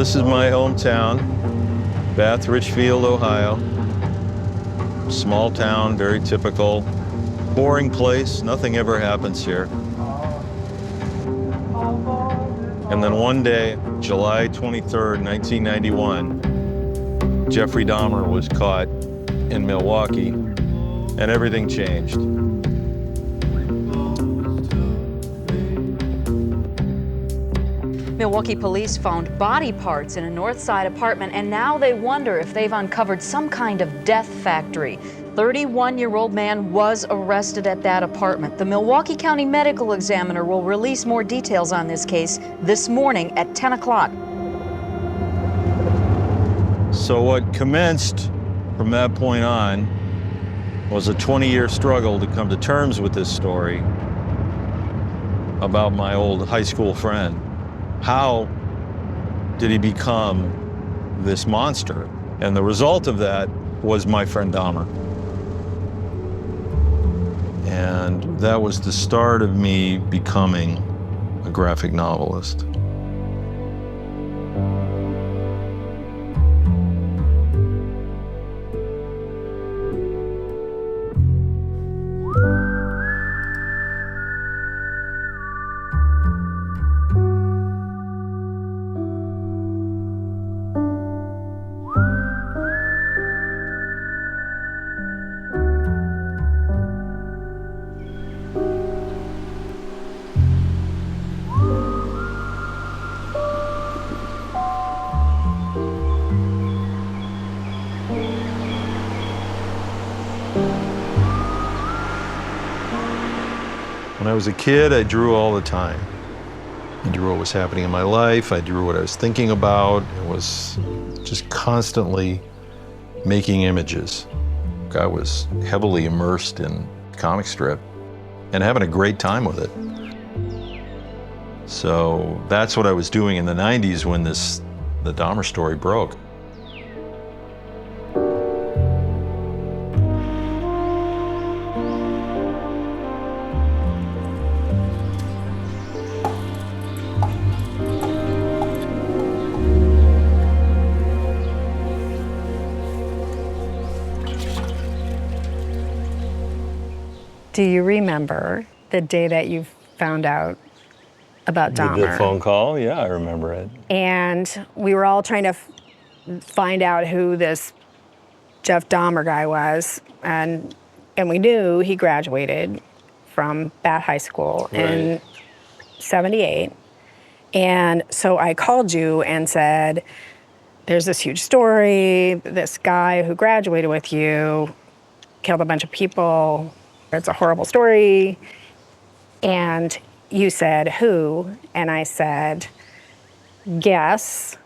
This is my hometown, Bath Richfield, Ohio. Small town, very typical. Boring place, nothing ever happens here. And then one day, July 23rd, 1991, Jeffrey Dahmer was caught in Milwaukee, and everything changed. Milwaukee police found body parts in a north side apartment, and now they wonder if they've uncovered some kind of death factory. 31-year-old man was arrested at that apartment. The Milwaukee County Medical Examiner will release more details on this case this morning at 10 o'clock. So what commenced from that point on was a 20-year struggle to come to terms with this story about my old high school friend. How did he become this monster? And the result of that was my friend Dahmer. And that was the start of me becoming a graphic novelist. When I was a kid, I drew all the time. I drew what was happening in my life. I drew what I was thinking about. It was just constantly making images. I was heavily immersed in comic strip and having a great time with it. So that's what I was doing in the 90s when the Dahmer story broke. Do you remember the day that you found out about Dahmer? The phone call? Yeah, I remember it. And we were all trying to find out who this Jeff Dahmer guy was. And we knew he graduated from Bath High School in '78. And so I called you and said, there's this huge story. This guy who graduated with you killed a bunch of people. It's a horrible story. And you said, who? And I said, guess.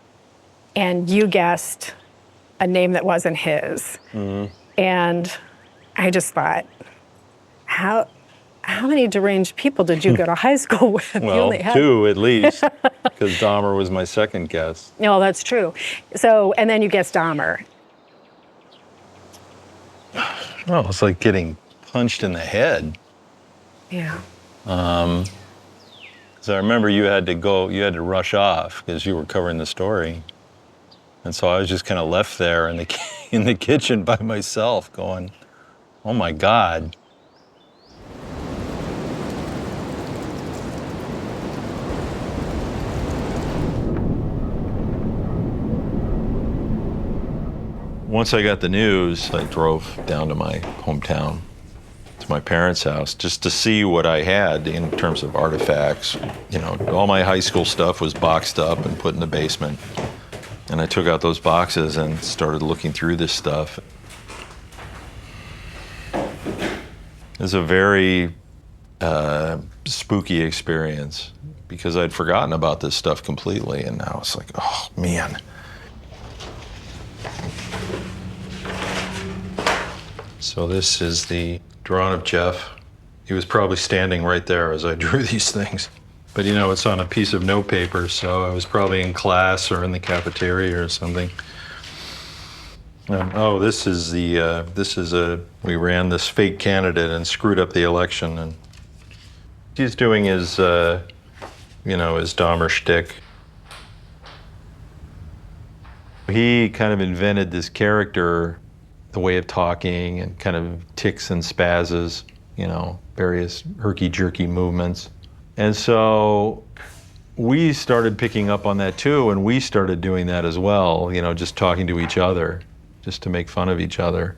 And you guessed a name that wasn't his. Mm-hmm. And I just thought, how many deranged people did you go to high school with? Well, two at least, because Dahmer was my second guess. No, that's true. So, and then you guessed Dahmer. Well, it's like getting punched in the head. Yeah. So I remember you had to rush off because you were covering the story. And so I was just kind of left there in the kitchen by myself going, oh my God. Once I got the news, I drove down to my hometown, to my parents' house, just to see what I had in terms of artifacts. You know, all my high school stuff was boxed up and put in the basement. And I took out those boxes and started looking through this stuff. It was a very spooky experience because I'd forgotten about this stuff completely, and now it's like, oh man. So this is the drawing of Jeff. He was probably standing right there as I drew these things. But you know, it's on a piece of notepaper, so I was probably in class or in the cafeteria or something. Oh, this is we ran this fake candidate and screwed up the election, and he's doing his, his Dahmer shtick. He kind of invented this character, the way of talking and kind of tics and spazzes, you know, various herky-jerky movements. And so we started picking up on that too, and we started doing that as well, you know, just talking to each other, just to make fun of each other.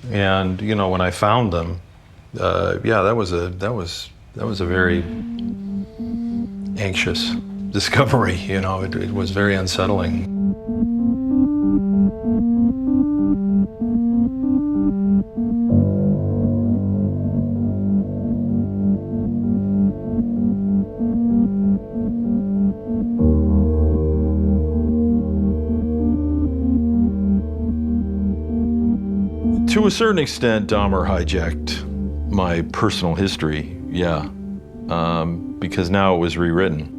And, you know, when I found them, yeah, that was a very anxious discovery, you know, it was very unsettling. To a certain extent, Dahmer hijacked my personal history, yeah, because now it was rewritten.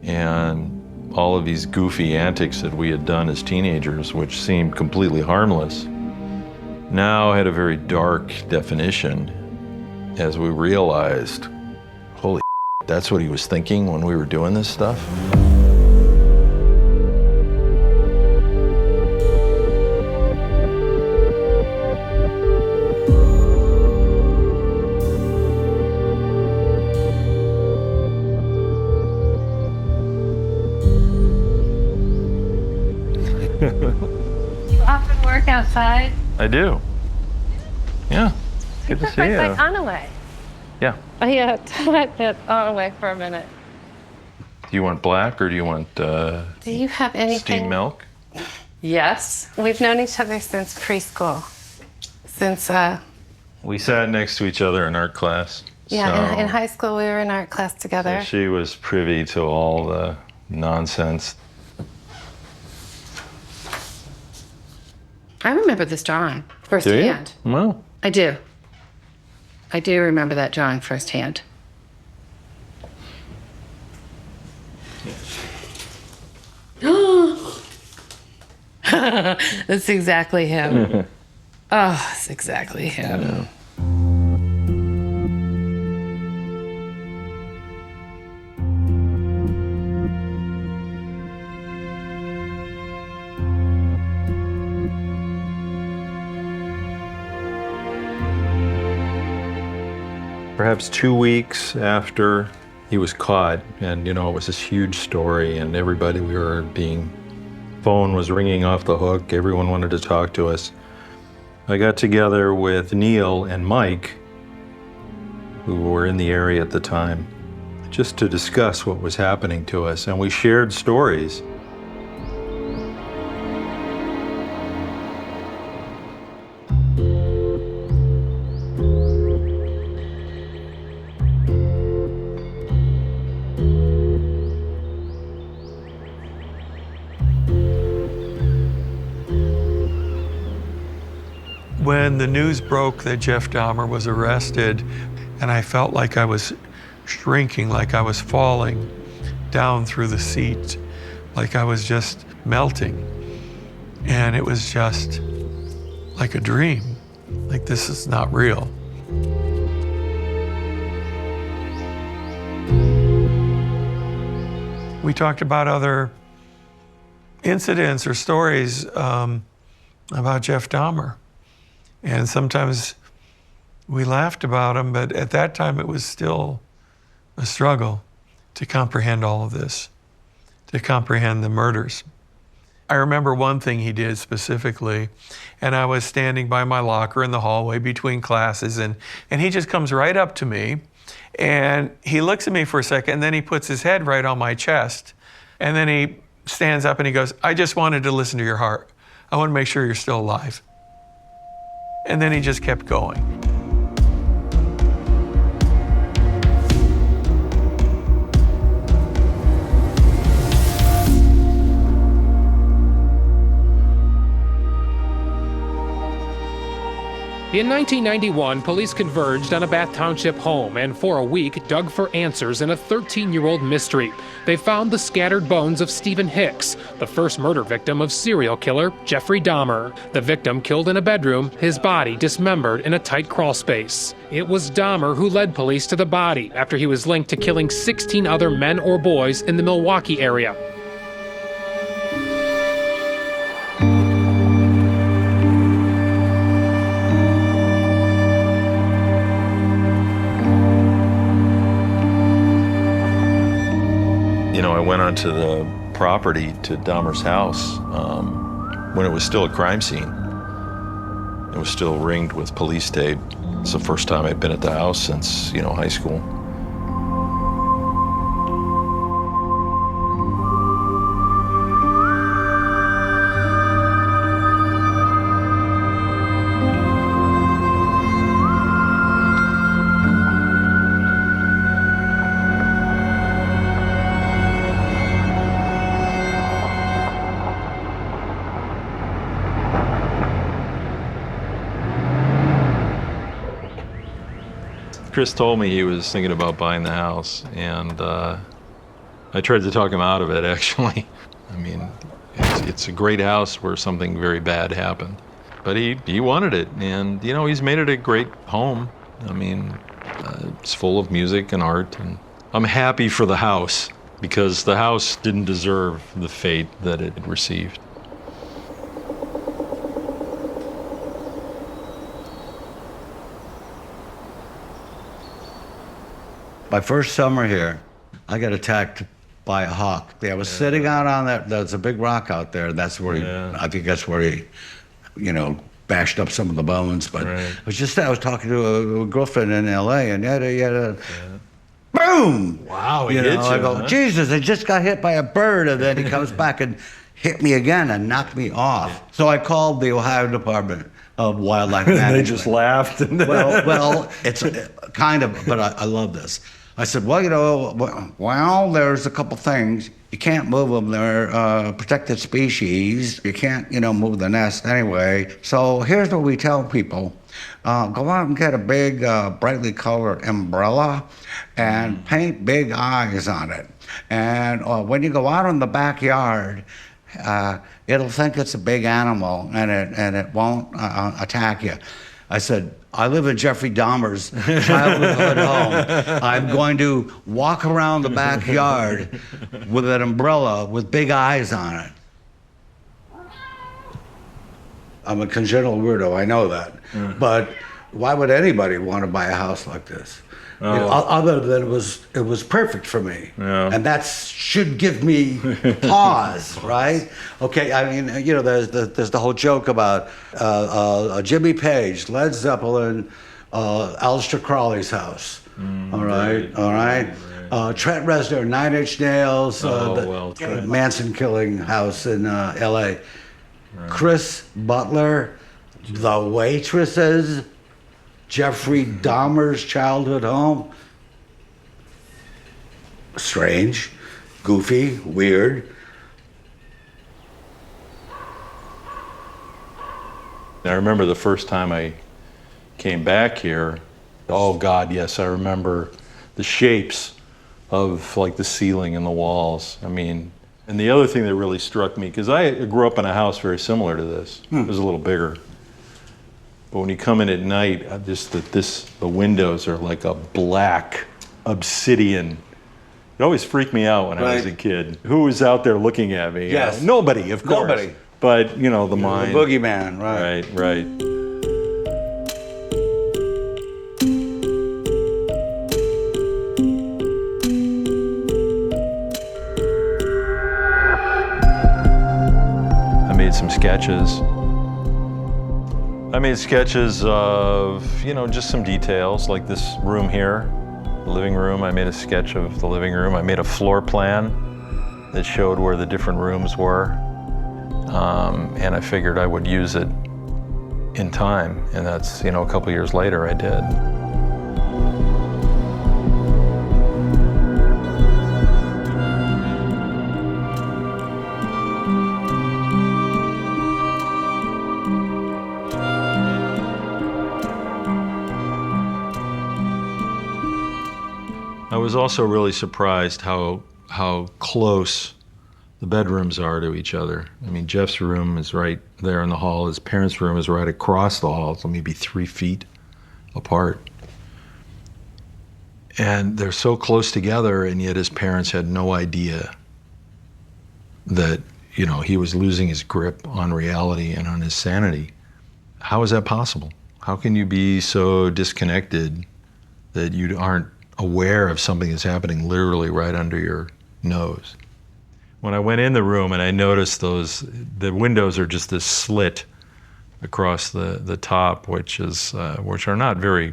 And all of these goofy antics that we had done as teenagers, which seemed completely harmless, now had a very dark definition as we realized, holy shit, that's what he was thinking when we were doing this stuff. You often work outside? I do. Yeah. Good to see you. Like Anaway. Yeah. Oh, yeah, that Anaway for a minute. Do you want black or do you want Do you have anything? steamed milk? Yes. We've known each other since preschool. Since, We sat next to each other in art class. yeah, so, in high school we were in art class together. so she was privy to all the nonsense. I remember this drawing firsthand. Well, I do. I do remember that drawing firsthand. That's exactly him. Oh, it's exactly him. perhaps 2 weeks after he was caught, and you know, it was this huge story, and everybody, phone was ringing off the hook, everyone wanted to talk to us. I got together with Neil and Mike, who were in the area at the time, just to discuss what was happening to us, and we shared stories. When the news broke that Jeff Dahmer was arrested, and I felt like I was shrinking, like I was falling down through the seat, like I was just melting. And it was just like a dream, like this is not real. We talked about other incidents or stories about Jeff Dahmer. And sometimes we laughed about him, but at that time it was still a struggle to comprehend all of this, to comprehend the murders. I remember one thing he did specifically, and I was standing by my locker in the hallway between classes, and he just comes right up to me, and he looks at me for a second, and then he puts his head right on my chest, and then he stands up and he goes, "I just wanted to listen to your heart. I want to make sure you're still alive." And then he just kept going. In 1991, police converged on a Bath Township home and for a week dug for answers in a 13-year-old mystery. They found the scattered bones of Stephen Hicks, the first murder victim of serial killer Jeffrey Dahmer. The victim killed in a bedroom, his body dismembered in a tight crawl space. It was Dahmer who led police to the body after he was linked to killing 16 other men or boys in the Milwaukee area. I went onto the property to Dahmer's house when it was still a crime scene. It was still ringed with police tape. It's the first time I'd been at the house since, high school. Chris told me he was thinking about buying the house, and I tried to talk him out of it, actually. I mean, it's a great house where something very bad happened. But he wanted it, and, he's made it a great home. I mean, it's full of music and art, and I'm happy for the house, because the house didn't deserve the fate that it had received. My first summer here, I got attacked by a hawk. I was sitting out on there's a big rock out there. That's where I think that's where he, bashed up some of the bones. But I was talking to a girlfriend in LA, and boom! Wow, he hit you, I go, huh? Jesus, I just got hit by a bird, and then he comes back and hit me again and knocked me off. So I called the Ohio Department of Wildlife Management. They just laughed. Well, it's kind of, but I love this. I said, well, there's a couple things. You can't move them. They're protected species. You can't, move the nest anyway. So here's what we tell people. Go out and get a big, brightly colored umbrella and paint big eyes on it. And when you go out in the backyard, it'll think it's a big animal and it won't attack you. I said, I live in Jeffrey Dahmer's childhood home. I'm going to walk around the backyard with an umbrella with big eyes on it. I'm a congenital weirdo, I know that. But why would anybody want to buy a house like this? Other than it was perfect for me. And that should give me pause, right? Okay, I mean, there's the whole joke about Jimmy Page, Led Zeppelin, Aleister Crowley's house. All right. Trent Reznor, Nine Inch Nails, Manson killing house in L.A. Chris Butler, The Waitresses, Jeffrey Dahmer's childhood home. Strange, goofy, weird. I remember the first time I came back here, oh God, yes, I remember the shapes of like the ceiling and the walls. I mean, and the other thing that really struck me, because I grew up in a house very similar to this. It was a little bigger. But when you come in at night, the windows are like a black obsidian. It always freaked me out when I was a kid. Who was out there looking at me? Yes. Nobody, of course. Nobody. But, the mind. The boogeyman, right. Right. I made some sketches. I made sketches of, just some details, like this room here, the living room. I made a sketch of the living room. I made a floor plan that showed where the different rooms were. And I figured I would use it in time. And that's, a couple years later I did. was also really surprised how close the bedrooms are to each other. I mean, Jeff's room is right there in the hall. His parents' room is right across the hall, so maybe 3 feet apart. And they're so close together, and yet his parents had no idea that, he was losing his grip on reality and on his sanity. How is that possible? How can you be so disconnected that you aren't aware of something that's happening literally right under your nose? When I went in the room and I noticed the windows are just this slit across the top, which are not very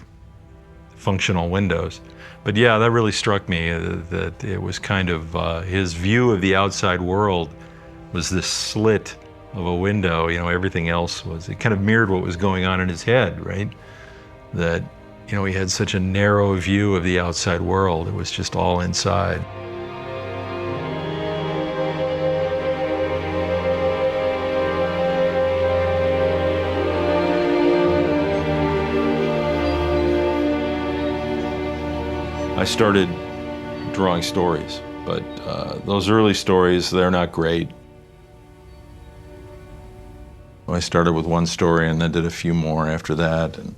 functional windows. But yeah, that really struck me that it was kind of his view of the outside world was this slit of a window. Everything else it kind of mirrored what was going on in his head, right? That, he had such a narrow view of the outside world. It was just all inside. I started drawing stories, but those early stories, they're not great. I started with one story and then did a few more after that. And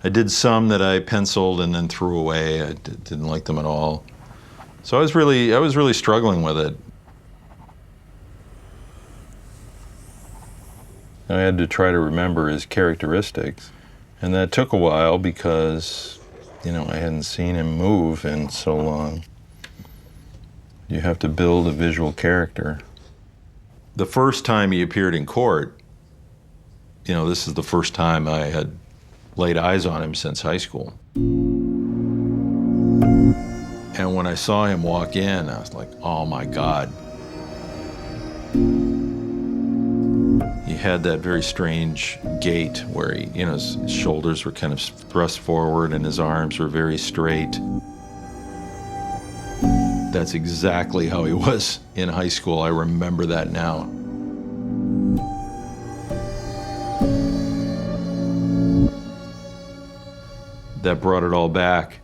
I did some that I penciled and then threw away. I didn't like them at all. So I was really struggling with it. I had to try to remember his characteristics. And that took a while because, I hadn't seen him move in so long. You have to build a visual character. The first time he appeared in court, this is the first time I had laid eyes on him since high school. And when I saw him walk in, I was like, oh my God. He had that very strange gait where his shoulders were kind of thrust forward and his arms were very straight. That's exactly how he was in high school. I remember that now. That brought it all back.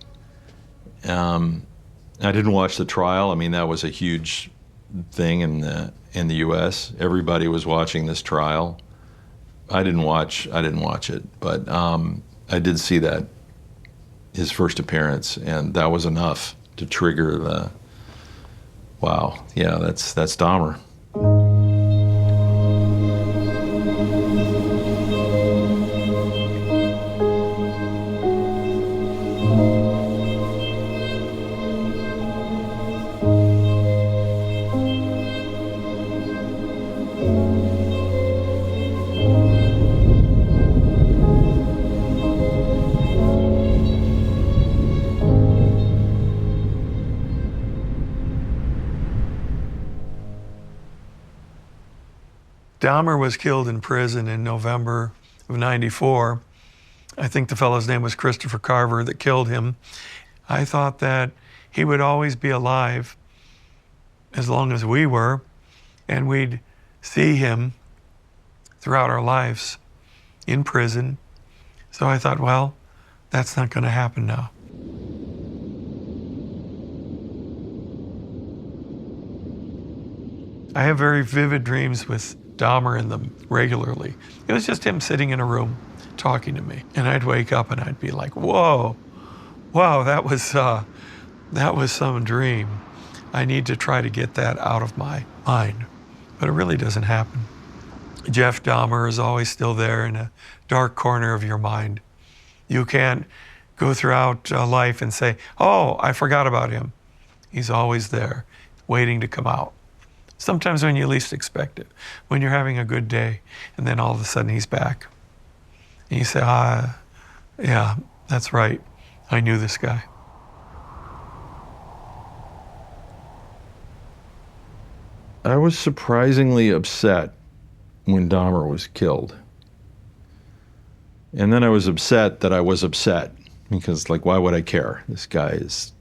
I didn't watch the trial. I mean, that was a huge thing in the U.S. Everybody was watching this trial. I didn't watch it, but I did see his first appearance, and that was enough to trigger the, wow, yeah, that's Dahmer. Dahmer was killed in prison in November of '94. I think the fellow's name was Christopher Carver that killed him. I thought that he would always be alive as long as we were, and we'd see him throughout our lives in prison. So I thought, well, that's not going to happen now. I have very vivid dreams with Dahmer in them regularly. It was just him sitting in a room talking to me, and I'd wake up and I'd be like, whoa, wow, that was some dream. I need to try to get that out of my mind, but it really doesn't happen. Jeff Dahmer is always still there in a dark corner of your mind. You can't go throughout life and say, oh, I forgot about him. He's always there, waiting to come out. Sometimes when you least expect it, when you're having a good day, and then all of a sudden he's back. And you say, yeah, that's right. I knew this guy. I was surprisingly upset when Dahmer was killed. And then I was upset that I was upset, because why would I care? This guy's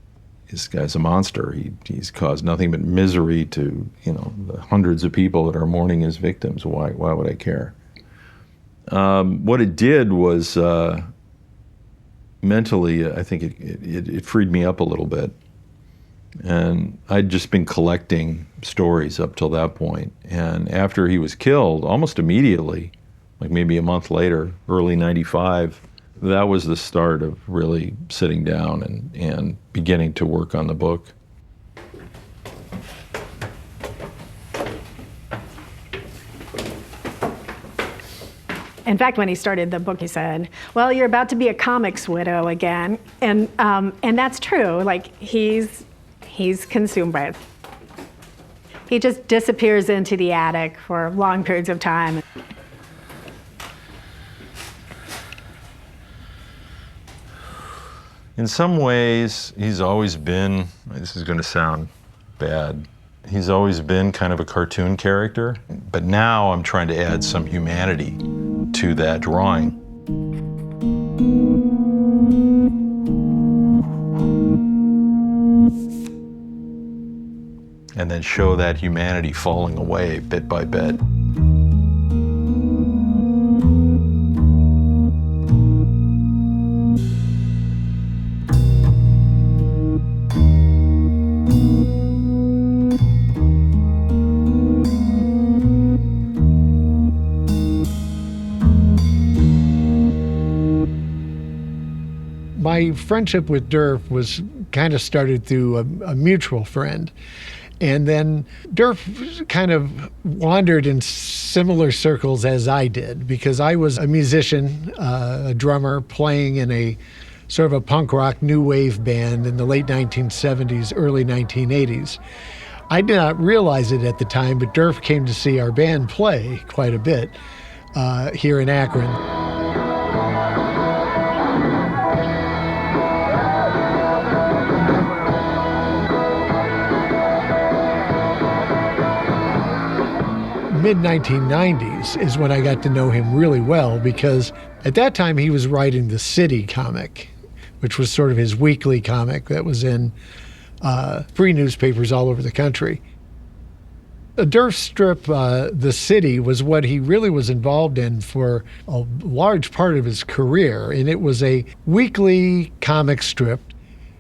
a monster. He's caused nothing but misery to, the hundreds of people that are mourning his victims. Why would I care? What it did was, mentally, I think it freed me up a little bit. And I'd just been collecting stories up till that point. And after he was killed, almost immediately, like maybe a month later, early '95, that was the start of really sitting down and beginning to work on the book. In fact, when he started the book, he said, "Well, you're about to be a comics widow again," and that's true. Like he's consumed by it. He just disappears into the attic for long periods of time. In some ways, he's always been, this is going to sound bad, he's always been kind of a cartoon character, but now I'm trying to add some humanity to that drawing. And then show that humanity falling away bit by bit. My friendship with Derf was kind of started through a mutual friend. And then Derf kind of wandered in similar circles as I did, because I was a musician, a drummer, playing in a sort of a punk rock new wave band in the late 1970s, early 1980s. I did not realize it at the time, but Derf came to see our band play quite a bit here in Akron. Mid-1990s is when I got to know him really well, because at that time he was writing the City comic, which was sort of his weekly comic that was in free newspapers all over the country. The Derf strip, The City, was what he really was involved in for a large part of his career, and it was a weekly comic strip.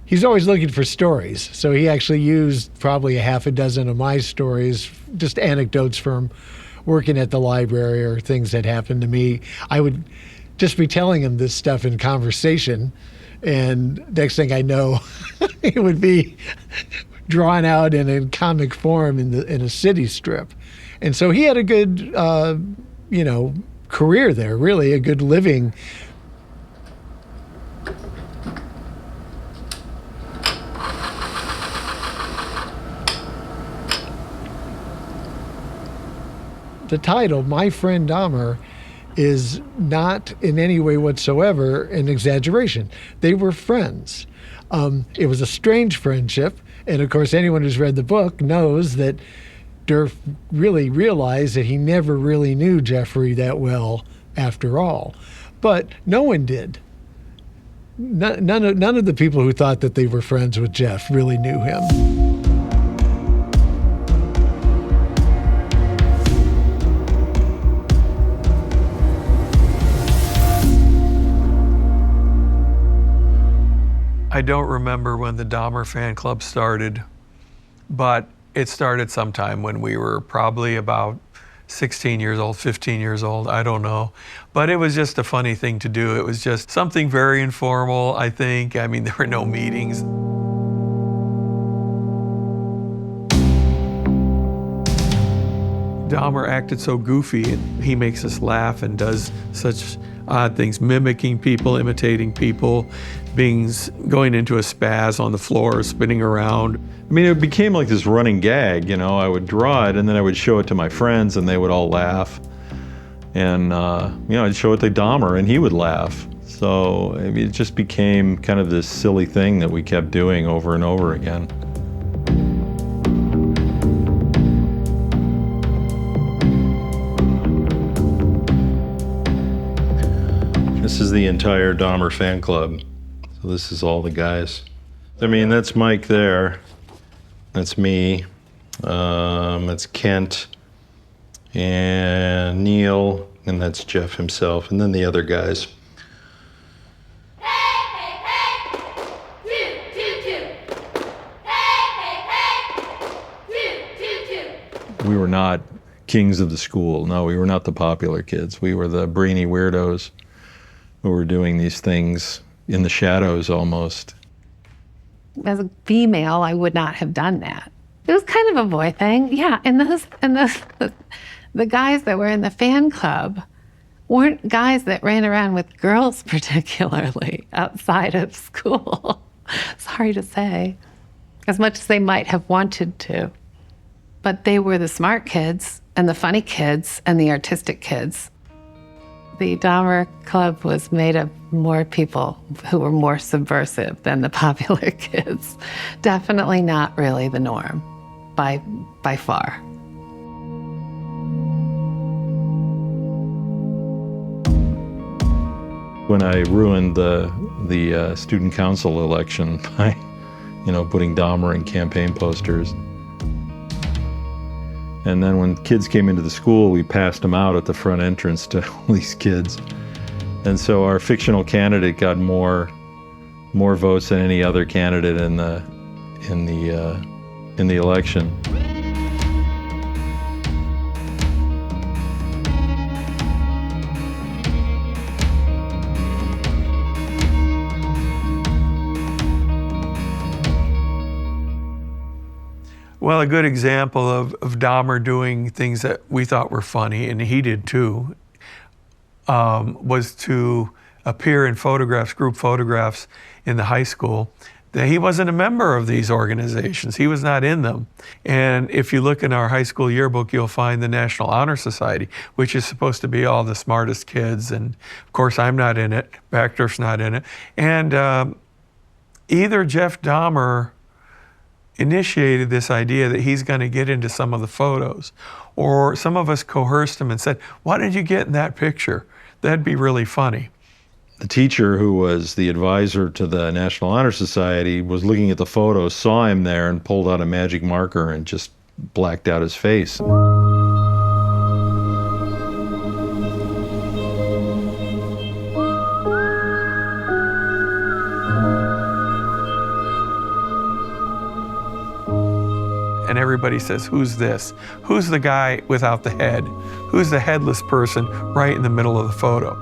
He's always looking for stories, so he actually used probably a half a dozen of my stories, just anecdotes from working at the library or things that happened to me. I would just be telling him this stuff in conversation, and next thing I know, it would be drawn out in a comic form in a City strip. And so he had a good, career there, really, a good living. The title, My Friend Dahmer, is not in any way whatsoever an exaggeration. They were friends. It was a strange friendship, and of course anyone who's read the book knows that Derf really realized that he never really knew Jeffrey that well after all. But no one did. None of the people who thought that they were friends with Jeff really knew him. I don't remember when the Dahmer fan club started, but it started sometime when we were probably about 16 years old, 15 years old, I don't know. But it was just a funny thing to do. It was just something very informal, I think. I mean, there were no meetings. Dahmer acted so goofy, and he makes us laugh and does such odd things, mimicking people, imitating people, going into a spaz on the floor, spinning around. I mean, it became like this running gag, I would draw it and then I would show it to my friends and they would all laugh. And, I'd show it to Dahmer and he would laugh. So it just became kind of this silly thing that we kept doing over and over again. This is the entire Dahmer fan club. So this is all the guys. I mean, that's Mike there. That's me. That's Kent and Neil, and that's Jeff himself, and then the other guys. Hey, hey, hey! Two, two, two! Hey, hey, We were not kings of the school. No, we were not the popular kids. We were the brainy weirdos who were doing these things in the shadows almost. As a female, I would not have done that. It was kind of a boy thing, yeah. And the guys that were in the fan club weren't guys that ran around with girls particularly outside of school. Sorry to say, as much as they might have wanted to. But they were the smart kids and the funny kids and the artistic kids. The Dahmer Club was made of more people who were more subversive than the popular kids. Definitely not really the norm, by far. When I ruined the student council election by, putting Dahmer in campaign posters. And then when kids came into the school, we passed them out at the front entrance to all these kids. And so our fictional candidate got more votes than any other candidate in the election. Well, a good example of Dahmer doing things that we thought were funny, and he did too, was to appear in photographs, group photographs in the high school. That he wasn't a member of these organizations. He was not in them. And if you look in our high school yearbook, you'll find the National Honor Society, which is supposed to be all the smartest kids. And of course, I'm not in it. Backderf's not in it. And either Jeff Dahmer initiated this idea that he's going to get into some of the photos, or some of us coerced him and said, why did you get in that picture? That'd be really funny. The teacher, who was the advisor to the National Honor Society, was looking at the photos, saw him there, and pulled out a magic marker and just blacked out his face. And everybody says, who's this? Who's the guy without the head? Who's the headless person right in the middle of the photo?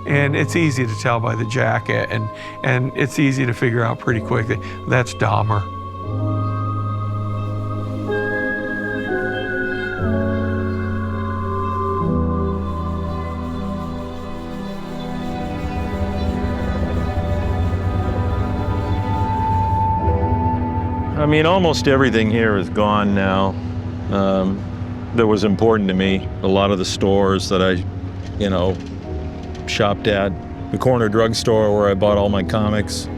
And it's easy to tell by the jacket, and it's easy to figure out pretty quickly, that's Dahmer. I mean, almost everything here is gone now that was important to me. A lot of the stores that I, shopped at, the corner drugstore where I bought all my comics,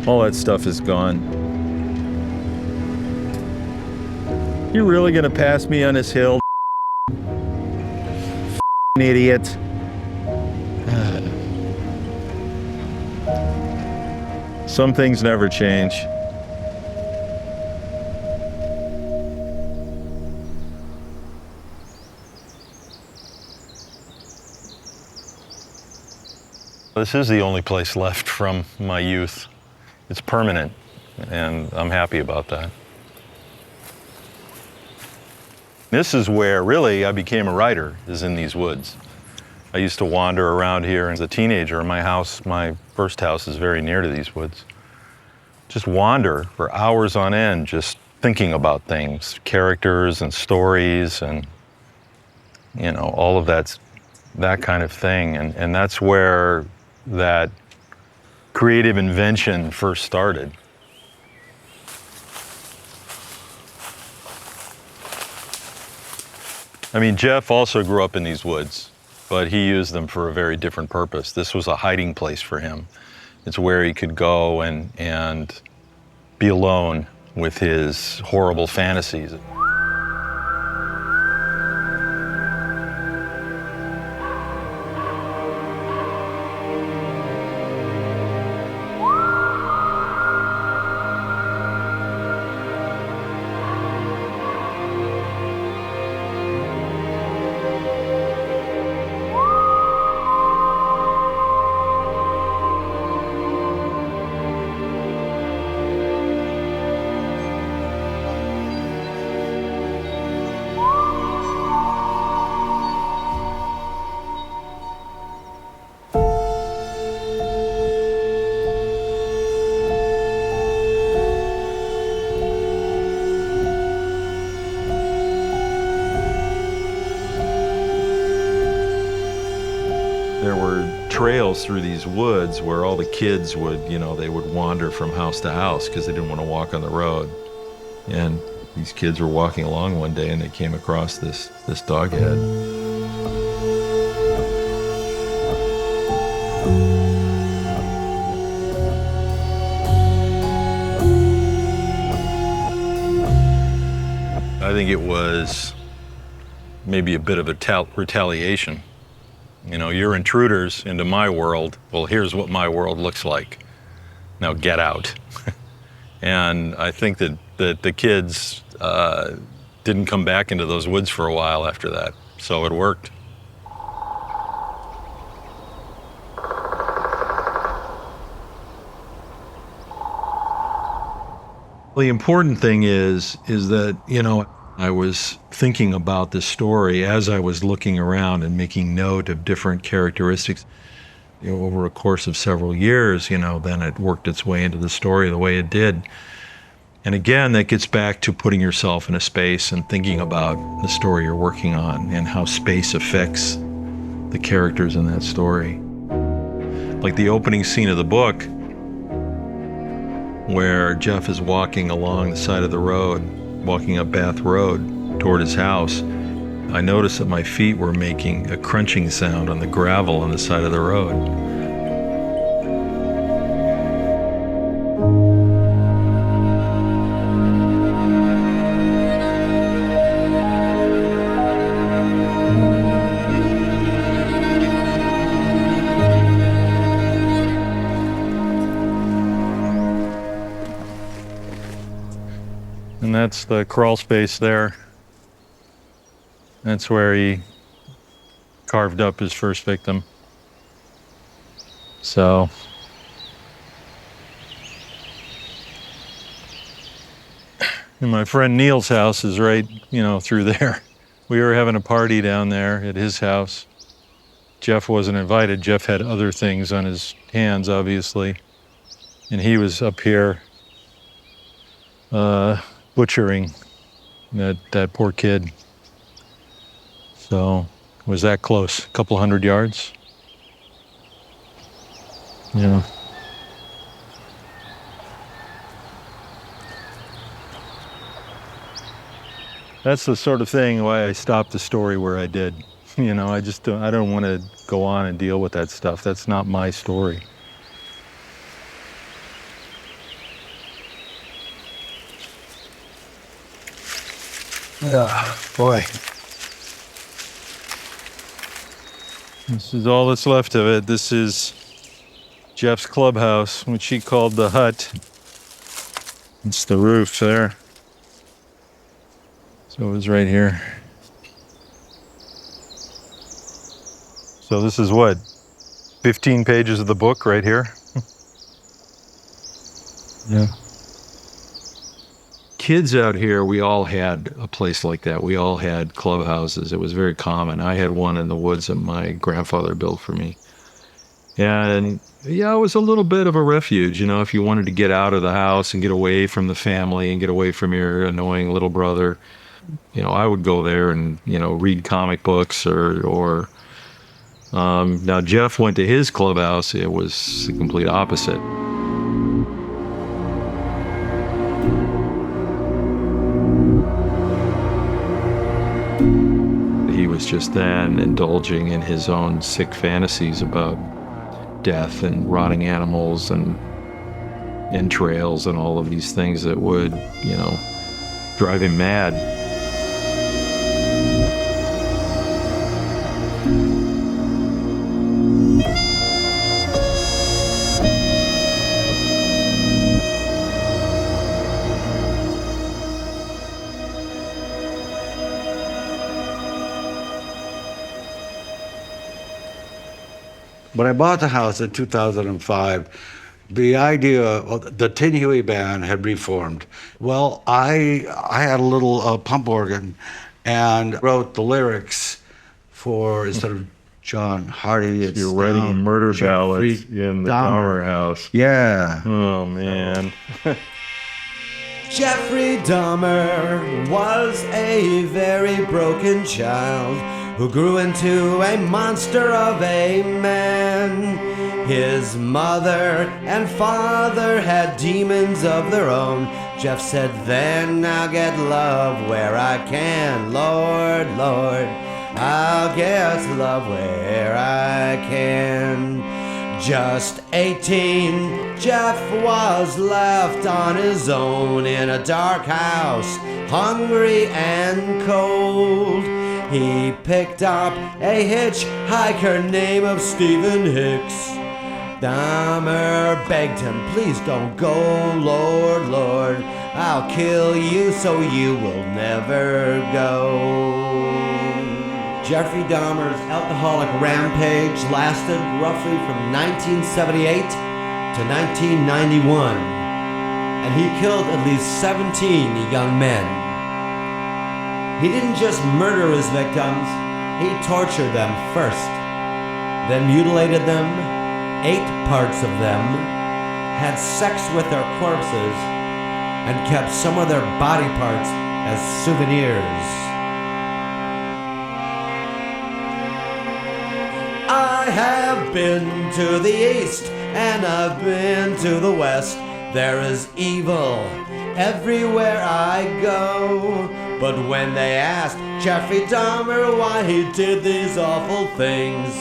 all that stuff is gone. You're really gonna pass me on this hill, idiot? Some things never change. This is the only place left from my youth. It's permanent, and I'm happy about that. This is where, really, I became a writer, is in these woods. I used to wander around here as a teenager. My first house is very near to these woods. Just wander for hours on end, just thinking about things, characters and stories and, all of that kind of thing. And that's where that creative invention first started. I mean, Jeff also grew up in these woods, but he used them for a very different purpose. This was a hiding place for him. It's where he could go and be alone with his horrible fantasies. trails through these woods where all the kids would, they would wander from house to house because they didn't want to walk on the road. And these kids were walking along one day and they came across this dog head. I think it was maybe a bit of a retaliation. You're intruders into my world. Well, here's what my world looks like. Now get out. And I think that the kids didn't come back into those woods for a while after that. So it worked. The important thing is that, I was thinking about this story as I was looking around and making note of different characteristics. Over a course of several years, then it worked its way into the story the way it did. And again, that gets back to putting yourself in a space and thinking about the story you're working on and how space affects the characters in that story. Like the opening scene of the book, where Jeff is walking along the side of the road, walking up Bath Road toward his house, I noticed that my feet were making a crunching sound on the gravel on the side of the road. And that's the crawl space there. That's where he carved up his first victim. So, and my friend Neil's house is right, through there. We were having a party down there at his house. Jeff wasn't invited. Jeff had other things on his hands, obviously. And he was up here butchering that poor kid. So, was that close? A couple 100 yards? Yeah. That's the sort of thing why I stopped the story where I did. I don't want to go on and deal with that stuff. That's not my story. Boy. This is all that's left of it. This is Jeff's clubhouse, which he called the hut. It's the roof there. So it was right here. So this is what? 15 pages of the book right here? Yeah. Kids out here, we all had a place like that. We all had clubhouses. It was very common. I had one in the woods that my grandfather built for me. And yeah, it was a little bit of a refuge, if you wanted to get out of the house and get away from the family and get away from your annoying little brother. I would go there and, read comic books or now Jeff went to his clubhouse. It was the complete opposite. He was just then indulging in his own sick fantasies about death and rotting animals and entrails and all of these things that would, drive him mad. When I bought the house in 2005, the idea of the Tin Huey Band had reformed. Well, I had a little pump organ and wrote the lyrics for, instead of John Hardy, it's You're writing murder ballads in the Dahmer house. Yeah. Oh, man. Jeffrey Dahmer was a very broken child who grew into a monster of a man. His mother and father had demons of their own. Jeff said, then I'll get love where I can. Lord, Lord, I'll get love where I can. Just 18, Jeff was left on his own in a dark house, hungry and cold. He picked up a hitchhiker named Stephen Hicks. Dahmer begged him, please don't go, Lord, Lord, I'll kill you so you will never go. Jeffrey Dahmer's alcoholic rampage lasted roughly from 1978 to 1991, and he killed at least 17 young men. He didn't just murder his victims, he tortured them first, then mutilated them, ate parts of them, had sex with their corpses, and kept some of their body parts as souvenirs. I have been to the east and I've been to the west. There is evil everywhere I go. But when they asked Jeffrey Dahmer why he did these awful things,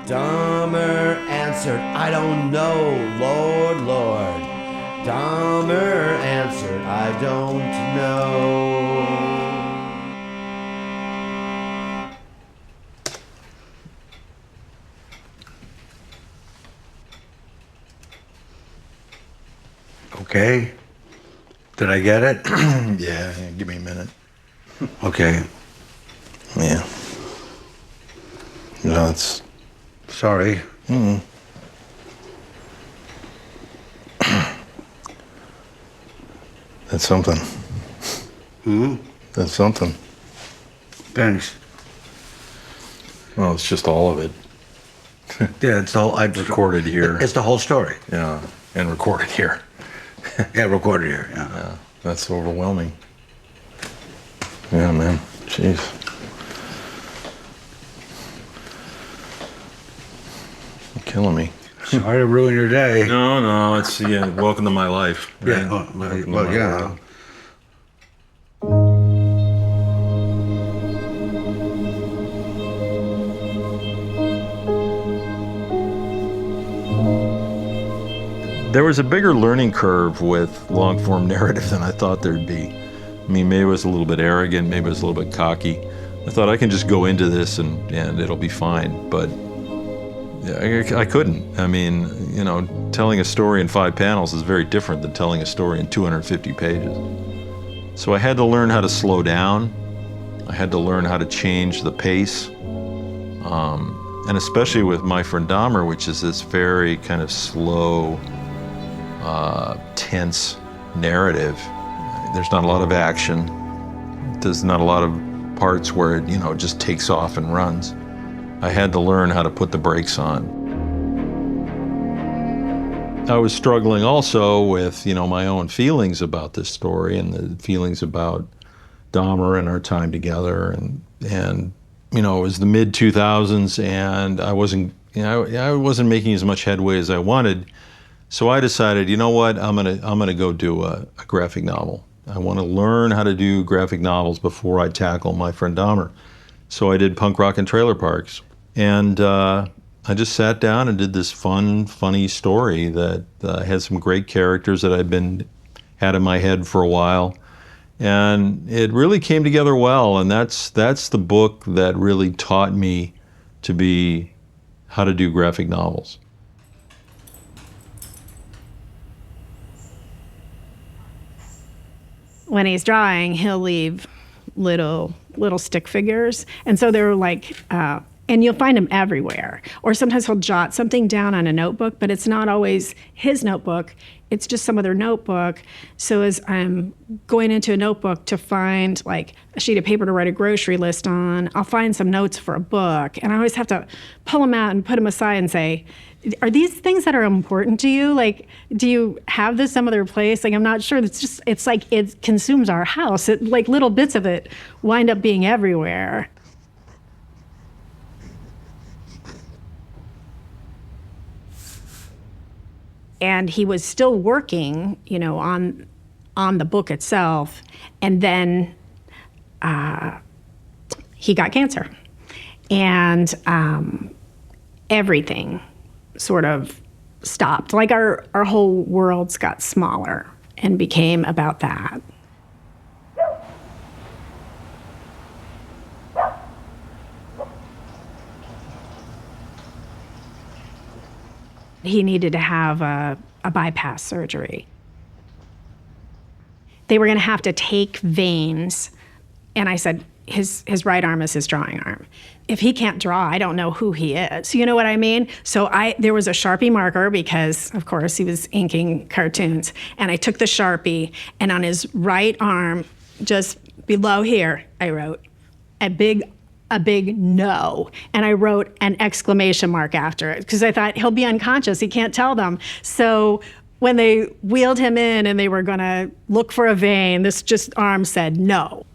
Dahmer answered, I don't know, Lord, Lord. Dahmer answered, I don't know. Okay. Did I get it? Yeah, give me a minute. Okay. Yeah. No, it's... Sorry. That's something. That's something. Thanks. Well, it's just all of it. Yeah, it's all I Recorded here. It's the whole story. Yeah, and recorded here. Yeah, recorded here. Yeah. That's overwhelming. Yeah, man. Jeez. You're killing me. Sorry to ruin your day. No, it's, yeah, welcome to my life. Yeah. Right? Welcome to Well, my yeah. life. There was a bigger learning curve with long-form narrative than I thought there'd be. I mean, maybe it was a little bit arrogant, maybe it was a little bit cocky. I thought I can just go into this and it'll be fine, but I couldn't. I mean, you know, telling a story in 5 panels is very different than telling a story in 250 pages. So I had to learn how to slow down. I had to learn how to change the pace. And especially with My Friend Dahmer, which is this very kind of slow, tense narrative. There's not a lot of action. There's not a lot of parts where it, you know, just takes off and runs. I had to learn how to put the brakes on. I was struggling also with, you know, my own feelings about this story and the feelings about Dahmer and our time together. And you know, it was the mid-2000s and I wasn't making as much headway as I wanted. So I decided, you know what, I'm gonna go do a graphic novel. I want to learn how to do graphic novels before I tackle My Friend Dahmer. So I did Punk Rock and Trailer Parks. And I just sat down and did this funny story that had some great characters that I'd had in my head for a while. And it really came together well, and that's the book that really taught me how to do graphic novels. When he's drawing, he'll leave little stick figures, and so they're like, and you'll find them everywhere. Or sometimes he'll jot something down on a notebook, but it's not always his notebook. It's just some other notebook. So as I'm going into a notebook to find like a sheet of paper to write a grocery list on, I'll find some notes for a book, and I always have to pull them out and put them aside and say, are these things that are important to you? Like, do you have this some other place? Like, I'm not sure. It's like it consumes our house. Like little bits of it wind up being everywhere. And he was still working, on the book itself. And then he got cancer. And everything sort of stopped. Like our whole worlds got smaller and became about that. He needed to have a bypass surgery. They were going to have to take veins, and I said, his right arm is his drawing arm. If he can't draw, I don't know who he is. You know what I mean? So there was a Sharpie marker because, of course, he was inking cartoons, and I took the Sharpie, and on his right arm, just below here, I wrote a big no, and I wrote an exclamation mark after it because I thought he'll be unconscious, he can't tell them. So when they wheeled him in and they were gonna look for a vein, this just arm said no.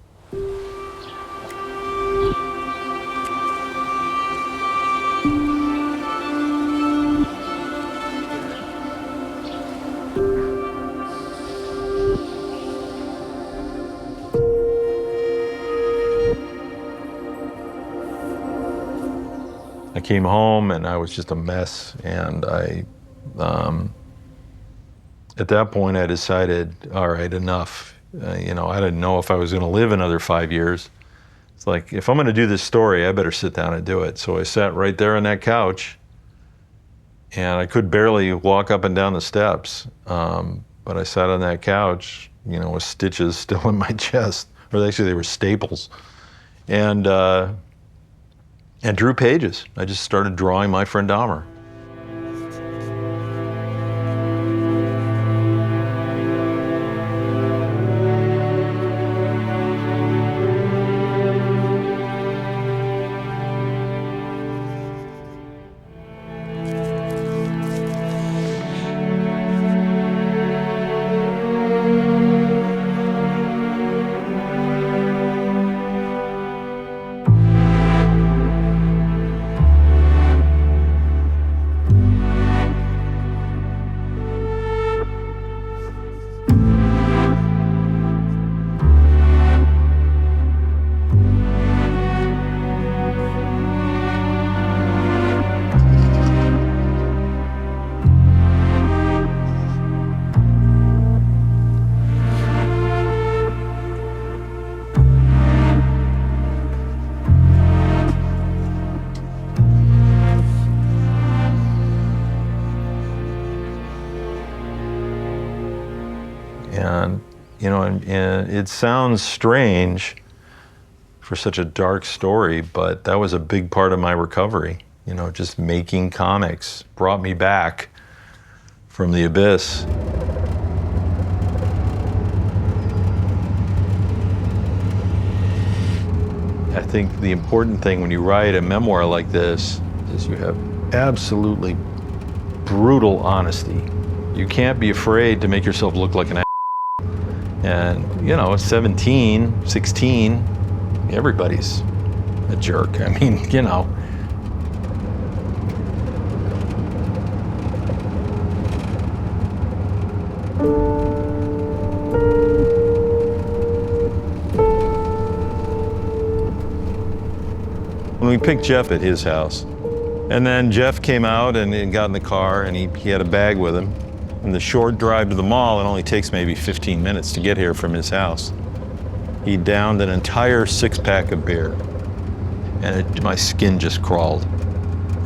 I came home and I was just a mess, and at that point I decided, all right, enough. I didn't know if I was gonna live another 5 years. It's like, if I'm gonna do this story, I better sit down and do it. So I sat right there on that couch, and I could barely walk up and down the steps. But I sat on that couch, with stitches still in my chest, or actually they were staples. And drew pages. I just started drawing my Friend Dahmer. And it sounds strange for such a dark story, but that was a big part of my recovery. Just making comics brought me back from the abyss. I think the important thing when you write a memoir like this is you have absolutely brutal honesty. You can't be afraid to make yourself look like an And, 17, 16, everybody's a jerk. I mean, When we picked Jeff at his house, and then Jeff came out and got in the car, and he had a bag with him. And the short drive to the mall, it only takes maybe 15 minutes to get here from his house. He downed an entire 6-pack of beer, and my skin just crawled.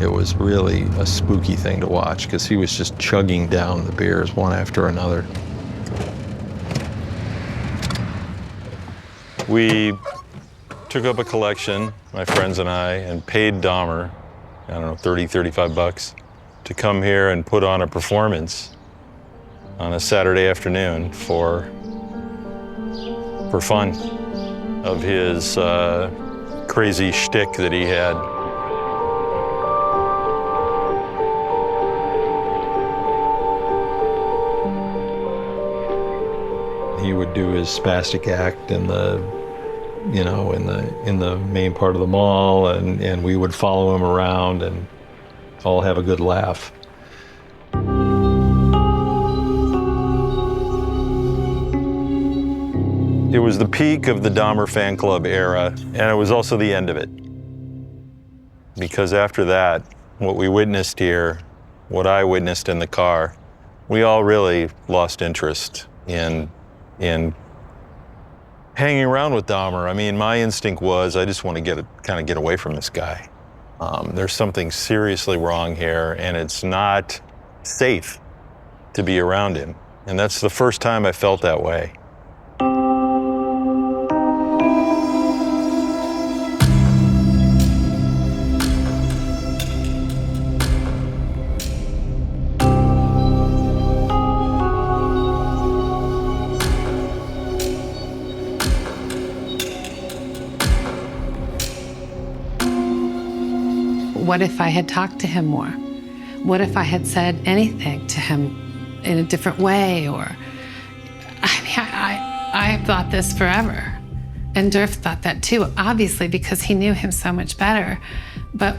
It was really a spooky thing to watch because he was just chugging down the beers one after another. We took up a collection, my friends and I, and paid Dahmer, I don't know, 30, 35 bucks to come here and put on a performance on a Saturday afternoon for fun of his crazy shtick that he had. He would do his spastic act in the main part of the mall, and we would follow him around and all have a good laugh. It was the peak of the Dahmer fan club era, and it was also the end of it. Because after that, what we witnessed here, what I witnessed in the car, we all really lost interest in hanging around with Dahmer. I mean, my instinct was, I just want to kind of get away from this guy. There's something seriously wrong here, and it's not safe to be around him. And that's the first time I felt that way. What if I had talked to him more? What if I had said anything to him in a different way? Or, I mean, I've thought this forever. And Derf thought that too, obviously, because he knew him so much better. But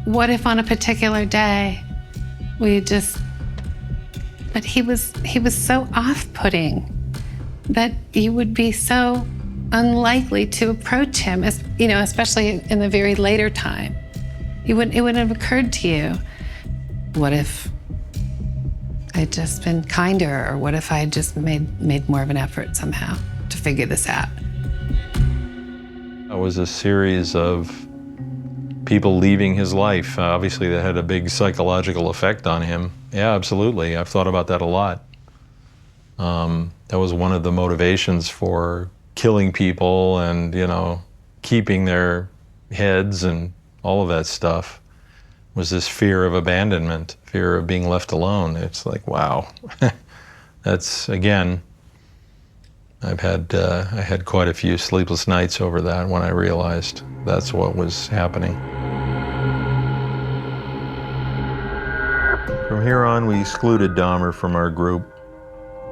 what if on a particular day, but he was so off-putting that you would be so unlikely to approach him, especially in the very later time. It wouldn't have occurred to you. What if I'd just been kinder, or what if I had just made more of an effort somehow to figure this out? It was a series of people leaving his life. Obviously, that had a big psychological effect on him. Yeah, absolutely. I've thought about that a lot. That was one of the motivations for killing people and, keeping their heads and all of that stuff, was this fear of abandonment, fear of being left alone. It's like, wow. That's, again, I had quite a few sleepless nights over that when I realized that's what was happening. From here on, we excluded Dahmer from our group.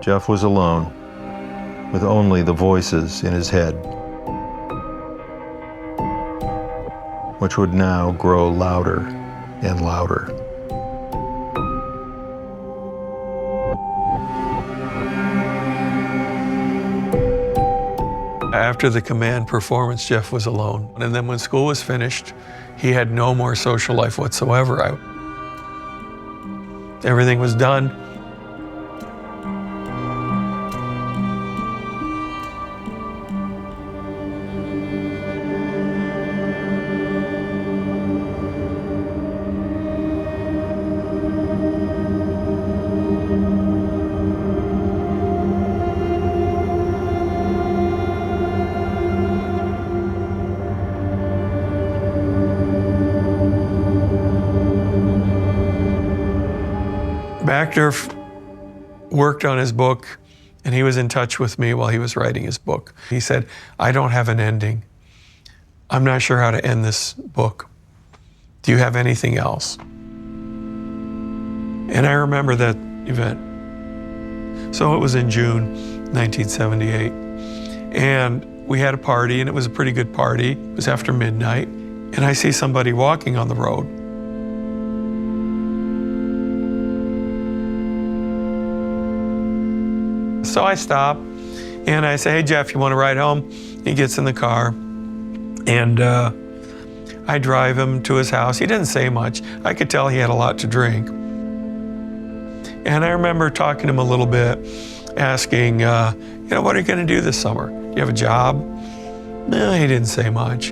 Jeff was alone, with only the voices in his head, which would now grow louder and louder. After the command performance, Jeff was alone. And then when school was finished, he had no more social life whatsoever. Everything was done. Backderf worked on his book, and he was in touch with me while he was writing his book. He said, I don't have an ending. I'm not sure how to end this book. Do you have anything else? And I remember that event. So it was in June 1978. And we had a party, and it was a pretty good party. It was after midnight. And I see somebody walking on the road. So I stop and I say, hey, Jeff, you want to ride home? He gets in the car and I drive him to his house. He didn't say much. I could tell he had a lot to drink. And I remember talking to him a little bit, asking, what are you going to do this summer? Do you have a job? No, he didn't say much.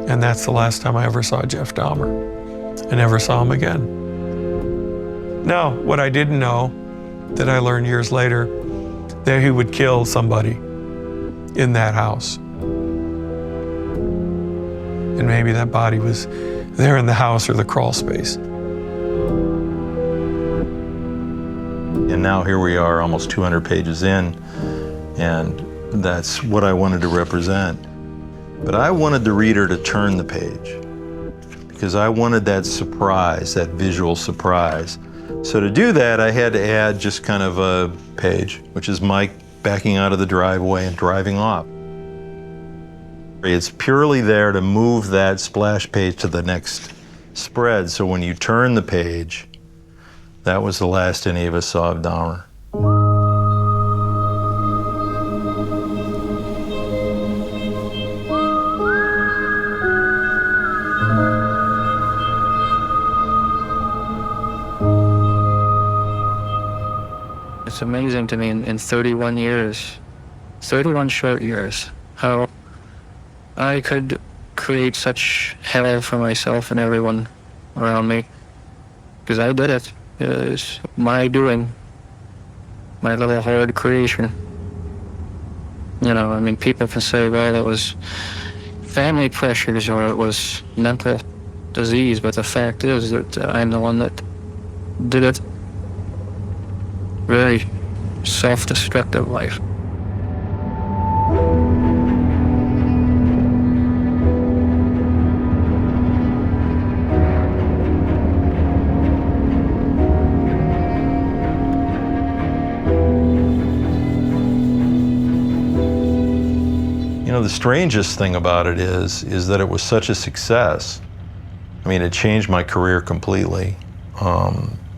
And that's the last time I ever saw Jeff Dahmer. I never saw him again. Now, what I didn't know, that I learned years later, that he would kill somebody in that house. And maybe that body was there in the house or the crawl space. And now here we are, almost 200 pages in, and that's what I wanted to represent. But I wanted the reader to turn the page, because I wanted that surprise, that visual surprise. So to do that, I had to add just kind of a page, which is Mike backing out of the driveway and driving off. It's purely there to move that splash page to the next spread. So when you turn the page, That was the last any of us saw of Dahmer. It's amazing to me in 31 years, 31 short years, how I could create such hell for myself and everyone around me. Because I did it. It's my doing. My little hard creation. You know, I mean, people can say, well, it was family pressures or it was mental disease, but the fact is that I'm the one that did it. Very self-destructive life. You know, the strangest thing about it is that it was such a success. I mean, it changed my career completely.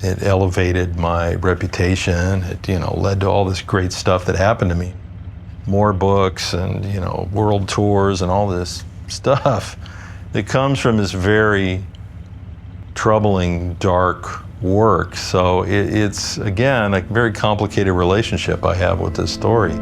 It elevated my reputation. It, you know, led to all this great stuff that happened to me. More books and, you know, world tours and all this stuff that comes from this very troubling, dark work. So it's, again, a very complicated relationship I have with this story.